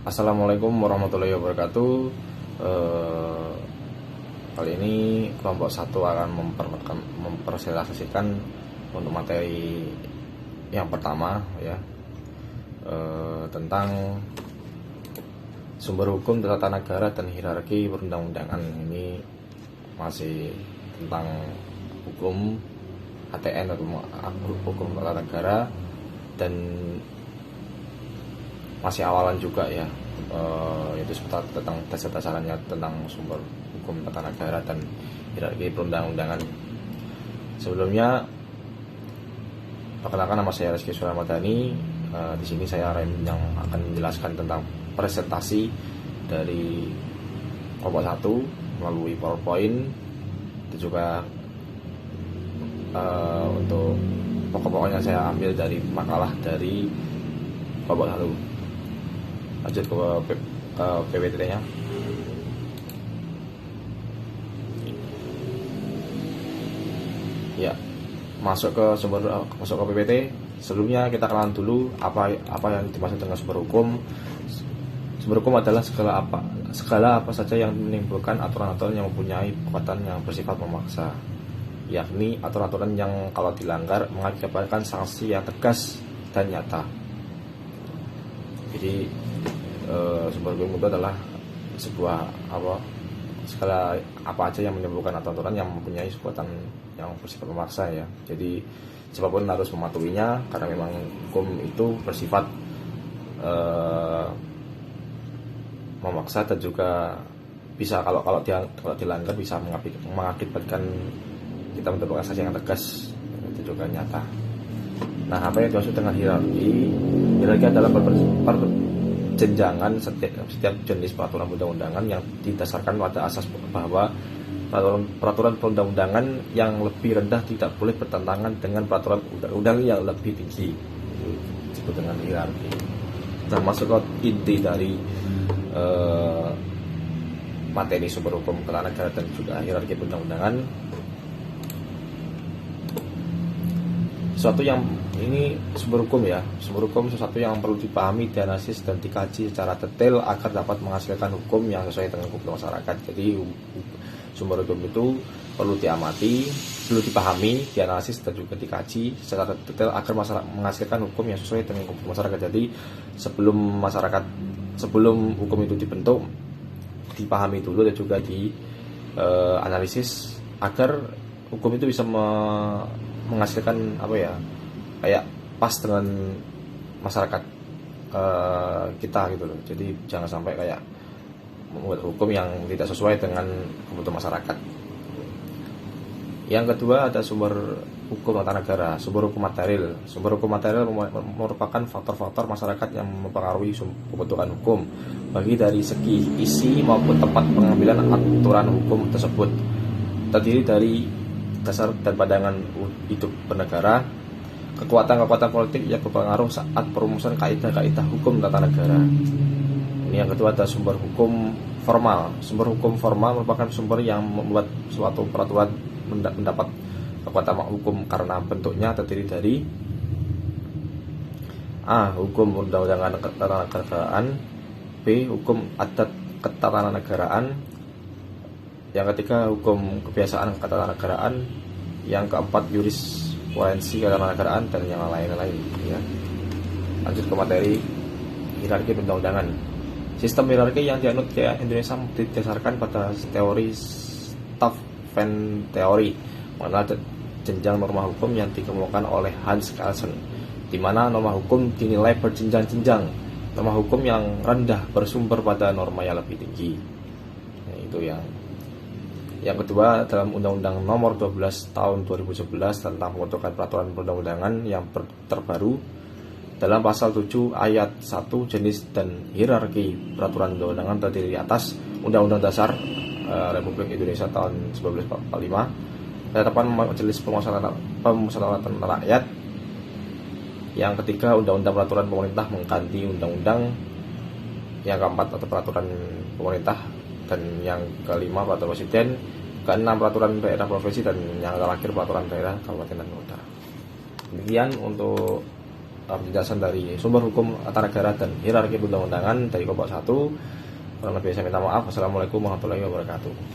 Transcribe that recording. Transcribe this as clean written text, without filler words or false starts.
Assalamualaikum warahmatullahi wabarakatuh. Kali ini kelompok 1 akan mempresentasikan untuk materi yang pertama ya, tentang sumber hukum tata negara dan hierarki perundang-undangan. Ini masih tentang hukum HTN atau hukum tata negara, dan masih awalan juga ya, itu seputar tentang dasar-dasarnya tentang sumber hukum tata negara dan hierarki perundang-undangan. Sebelumnya, perkenalkan, nama saya Rizky Suramadani. Di sini saya yang akan menjelaskan tentang presentasi dari kelompok 1 melalui PowerPoint, dan juga untuk pokok-pokoknya saya ambil dari makalah dari kelompok 1. Lanjut ke PPT-nya. Ya, masuk ke PPT. Sebelumnya kita kenalan dulu apa yang dimaksud dengan sumber hukum. Sumber hukum adalah segala apa saja yang menimbulkan aturan-aturan yang mempunyai kekuatan yang bersifat memaksa, yakni aturan-aturan yang kalau dilanggar mengakibatkan sanksi yang tegas dan nyata. Jadi sumber hukum itu adalah segala apa aja yang menimbulkan aturan yang mempunyai kekuatan yang bersifat memaksa ya. Jadi siapapun harus mematuhinya, karena memang hukum itu bersifat memaksa, dan juga bisa kalau dilanggar bisa mengakibatkan kita mendapatkan sanksi yang tegas, itu juga nyata. Nah, apa yang dimaksud dengan hierarki? Hierarki adalah jenjangan setiap jenis peraturan perundang-undangan yang didasarkan pada asas bahwa peraturan perundang-undangan yang lebih rendah tidak boleh bertentangan dengan peraturan undang-undang yang lebih tinggi. Itu disebut dengan hierarki. Nah, masuk ke inti dari materi sumber hukum tata negara dan juga hierarki perundang-undangan. Suatu yang ini sumber hukum ya. Sumber hukum sesuatu yang perlu dipahami, dianalisis dan dikaji secara detail agar dapat menghasilkan hukum yang sesuai dengan kebutuhan masyarakat. Jadi sumber hukum itu perlu diamati, perlu dipahami, dianalisis dan juga dikaji secara detail agar menghasilkan hukum yang sesuai dengan kebutuhan masyarakat. Jadi sebelum hukum itu dibentuk, dipahami dulu dan juga dianalisis agar hukum itu bisa menghasilkan kayak pas dengan masyarakat kita gitu loh. Jadi jangan sampai kayak membuat hukum yang tidak sesuai dengan kebutuhan masyarakat. Yang kedua ada sumber hukum tata negara, sumber hukum material. Sumber hukum material merupakan faktor-faktor masyarakat yang mempengaruhi pembentukan hukum, bagi dari segi isi maupun tempat pengambilan aturan hukum tersebut. Terdiri dari dasar dan pandangan hidup bernegara, kekuatan-kekuatan politik yang berpengaruh saat perumusan kaidah-kaidah hukum tata negara. Ini yang kedua ada sumber hukum formal. Sumber hukum formal merupakan sumber yang membuat suatu peraturan mendapat kekuatan hukum karena bentuknya terdiri dari A. Hukum undang-undangan ketatanegaraan, B. Hukum adat ketatanegaraan, yang ketiga hukum kebiasaan ketatanegaraan, yang keempat jurisprudensi ketatanegaraan, dan yang lain-lain ya. Lanjut ke materi hierarki perundang-undangan. Sistem hierarki yang dianut di Indonesia didasarkan pada teori Staffen teori mengenal jenjang norma hukum yang dikemukakan oleh Hans Kelsen, di mana norma hukum dinilai berjenjang-jenjang. Norma hukum yang rendah bersumber pada norma yang lebih tinggi. Nah, itu yang kedua, dalam Undang-Undang Nomor 12 Tahun 2011 tentang pembentukan peraturan perundang-undangan yang terbaru, dalam pasal 7 ayat 1 jenis dan hierarki peraturan perundang-undangan terdiri atas Undang-Undang Dasar Republik Indonesia tahun 1945, ketetapan Majelis Pemusyawaratan Rakyat. Yang ketiga, Undang-Undang Peraturan Pemerintah mengganti Undang-Undang. Yang keempat, atau peraturan pemerintah. Dan yang kelima, peraturan presiden. Keenam, peraturan daerah provinsi. Dan yang terakhir, peraturan daerah kabupaten dan kota. Demikian untuk penjelasan dari sumber hukum tata negara dan hierarki perundang-undangan dari kelompok 1. Kurang lebih saya minta maaf. Wassalamualaikum warahmatullahi wabarakatuh.